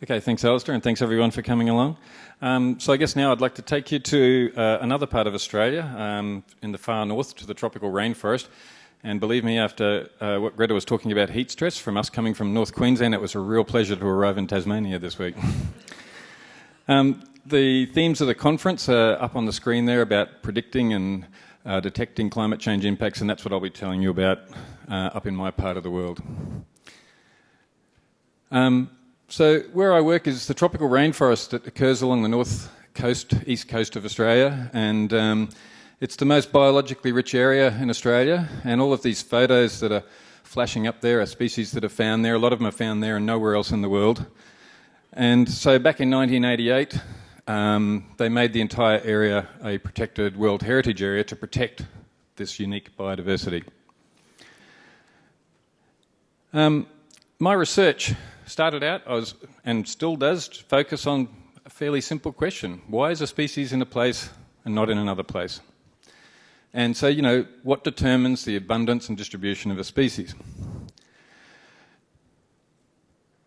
Okay, thanks Alistair, and thanks everyone for coming along. So I guess now I'd like to take you to another part of Australia, in the far north to the tropical rainforest. And believe me, after what Greta was talking about heat stress from us coming from North Queensland, it was a real pleasure to arrive in Tasmania this week. The themes of the conference are up on the screen there about predicting and detecting climate change impacts, and that's what I'll be telling you about up in my part of the world. So where I work is the tropical rainforest that occurs along the north coast, east coast of Australia, and it's the most biologically rich area in Australia, and all of these photos that are flashing up there are species that are found there. A lot of them are found there and nowhere else in the world. And so back in 1988, they made the entire area a protected World Heritage Area to protect this unique biodiversity. My research started out, and still does, focus on a fairly simple question. Why is a species in a place and not in another place? And so, what determines the abundance and distribution of a species?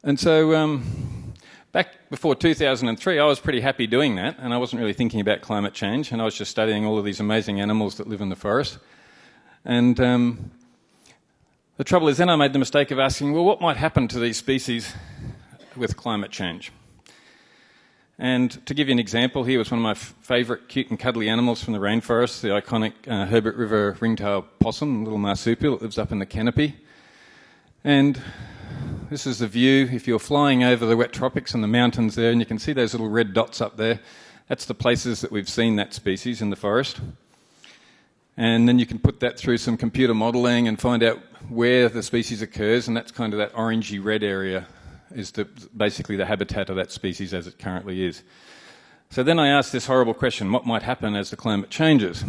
And so, back before 2003, I was pretty happy doing that, and I wasn't really thinking about climate change, and I was just studying all of these amazing animals that live in the forest. And the trouble is, then I made the mistake of asking, well, what might happen to these species with climate change? And to give you an example, here was one of my favourite cute and cuddly animals from the rainforest, the iconic Herbert River ringtail possum, little marsupial that lives up in the canopy. And this is the view if you're flying over the wet tropics and the mountains there, and you can see those little red dots up there. That's the places that we've seen that species in the forest. And then you can put that through some computer modelling and find out where the species occurs, and that's kind of that orangey red area is basically the habitat of that species as it currently is. So then I asked this horrible question, what might happen as the climate changes?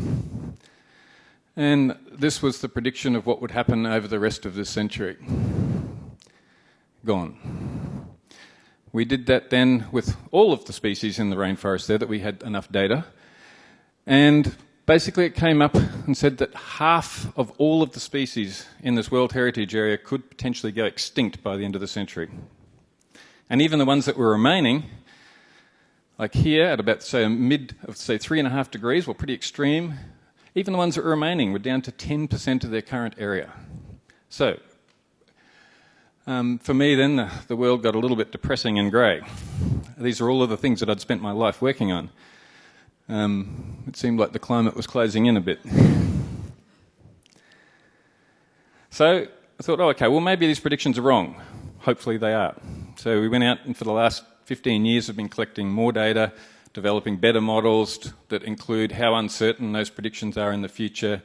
And this was the prediction of what would happen over the rest of this century. Gone. We did that then with all of the species in the rainforest there that we had enough data, and basically it came up and said that half of all of the species in this World Heritage Area could potentially go extinct by the end of the century. And even the ones that were remaining, like here at about, say, a mid of, say, 3.5 degrees, well, pretty extreme, even the ones that were remaining were down to 10% of their current area. So, for me then, the world got a little bit depressing and grey. These are all of the things that I'd spent my life working on. It seemed like the climate was closing in a bit. So I thought, okay, well maybe these predictions are wrong. Hopefully they are. So we went out and for the last 15 years have been collecting more data, developing better models that include how uncertain those predictions are in the future,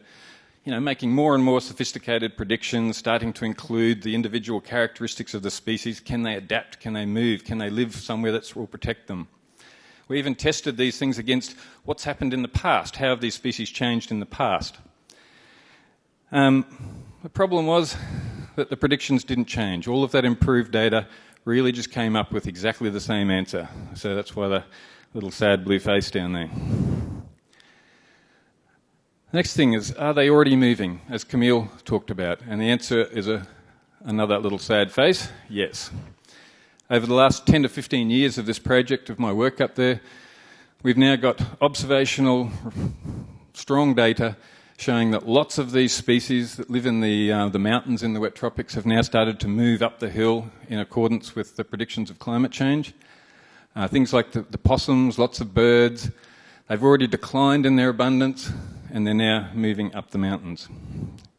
making more and more sophisticated predictions, starting to include the individual characteristics of the species. Can they adapt? Can they move? Can they live somewhere that will protect them? We even tested these things against what's happened in the past. How have these species changed in the past? The problem was that the predictions didn't change. All of that improved data really just came up with exactly the same answer. So that's why the little sad blue face down there. The next thing is, are they already moving, as Camille talked about? And the answer is another little sad face, yes. Over the last 10 to 15 years of this project, of my work up there, we've now got observational, strong data showing that lots of these species that live in the mountains in the wet tropics have now started to move up the hill in accordance with the predictions of climate change. Things like the possums, lots of birds, they've already declined in their abundance and they're now moving up the mountains.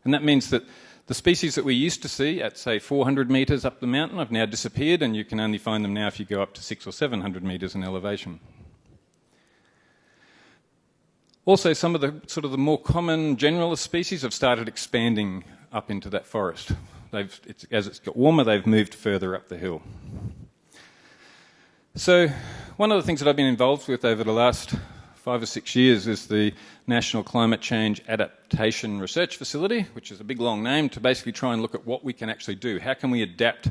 And that means that the species that we used to see at, say, 400 metres up the mountain have now disappeared, and you can only find them now if you go up to 600 or 700 metres in elevation. Also, some of the more common generalist species have started expanding up into that forest. As it's got warmer, they've moved further up the hill. So, one of the things that I've been involved with over the last 5 or 6 years is the National Climate Change Adaptation Research Facility, which is a big long name, to basically try and look at what we can actually do. How can we adapt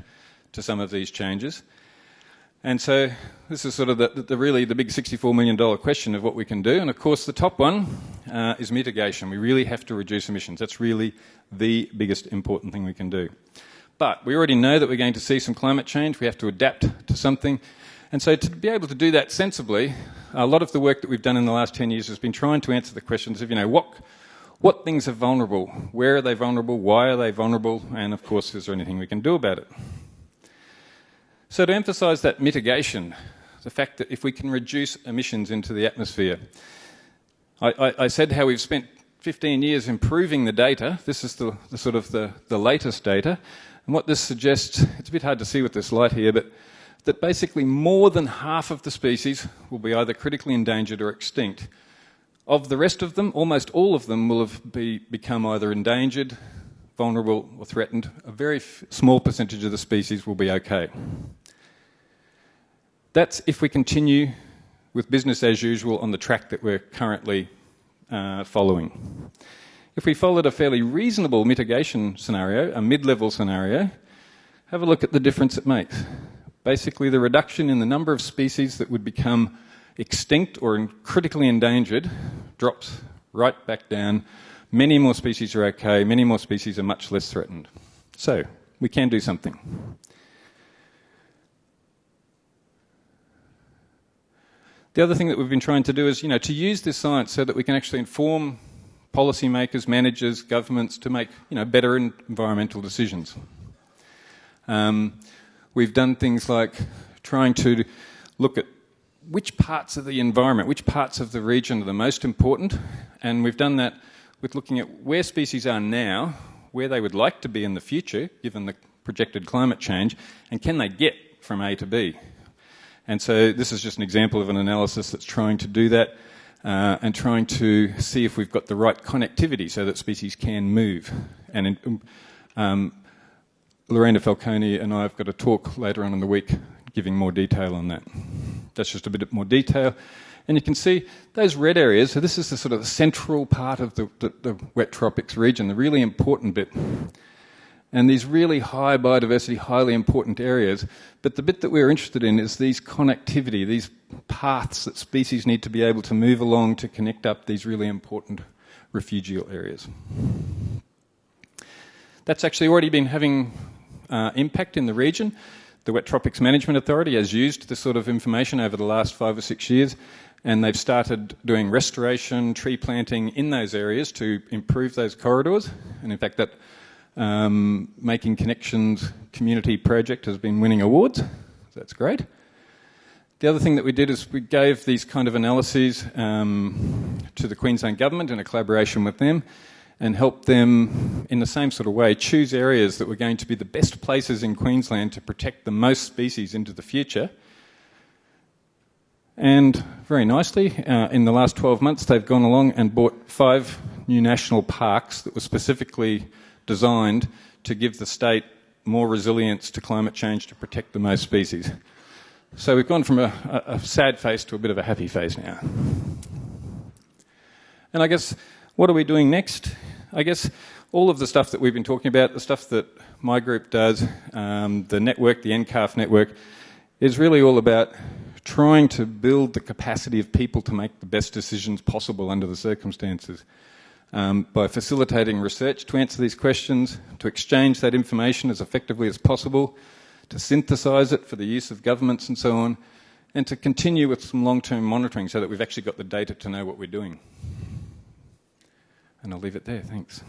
to some of these changes? And so this is sort of really the big $64 million question of what we can do. And of course the top one is mitigation. We really have to reduce emissions. That's really the biggest important thing we can do. But we already know that we're going to see some climate change. We have to adapt to something. And so to be able to do that sensibly, a lot of the work that we've done in the last 10 years has been trying to answer the questions of, what things are vulnerable? Where are they vulnerable? Why are they vulnerable? And of course, is there anything we can do about it? So to emphasise that mitigation, the fact that if we can reduce emissions into the atmosphere, I said how we've spent 15 years improving the data. This is the sort of the latest data. And what this suggests, it's a bit hard to see with this light here, but that basically more than half of the species will be either critically endangered or extinct. Of the rest of them, almost all of them will have become either endangered, vulnerable or threatened. A very small percentage of the species will be okay. That's if we continue with business as usual on the track that we're currently following. If we followed a fairly reasonable mitigation scenario, a mid-level scenario, have a look at the difference it makes. Basically, the reduction in the number of species that would become extinct or critically endangered drops right back down. Many more species are okay, many more species are much less threatened. So, we can do something. The other thing that we've been trying to do is, to use this science so that we can actually inform policymakers, managers, governments to make, better environmental decisions. We've done things like trying to look at which parts of the environment, which parts of the region are the most important, and we've done that with looking at where species are now, where they would like to be in the future, given the projected climate change, and can they get from A to B. And so this is just an example of an analysis that's trying to do that and trying to see if we've got the right connectivity so that species can move. And Lorena Falcone and I have got a talk later on in the week giving more detail on that. That's just a bit more detail. And you can see those red areas, so this is the sort of the central part of the wet tropics region, the really important bit. And these really high biodiversity, highly important areas. But the bit that we're interested in is these connectivity, these paths that species need to be able to move along to connect up these really important refugial areas. That's actually already been having impact in the region. The Wet Tropics Management Authority has used this sort of information over the last 5 or 6 years, and they've started doing restoration, tree planting in those areas to improve those corridors. And in fact, that Making Connections community project has been winning awards. That's great. The other thing that we did is we gave these kind of analyses to the Queensland Government in a collaboration with them, and help them, in the same sort of way, choose areas that were going to be the best places in Queensland to protect the most species into the future. And very nicely, in the last 12 months, they've gone along and bought 5 new national parks that were specifically designed to give the state more resilience to climate change to protect the most species. So we've gone from a sad face to a bit of a happy face now. And I guess, what are we doing next? I guess all of the stuff that we've been talking about, the stuff that my group does, the network, the NCARF network, is really all about trying to build the capacity of people to make the best decisions possible under the circumstances. By facilitating research to answer these questions, to exchange that information as effectively as possible, to synthesise it for the use of governments and so on, and to continue with some long-term monitoring so that we've actually got the data to know what we're doing. And I'll leave it there. Thanks.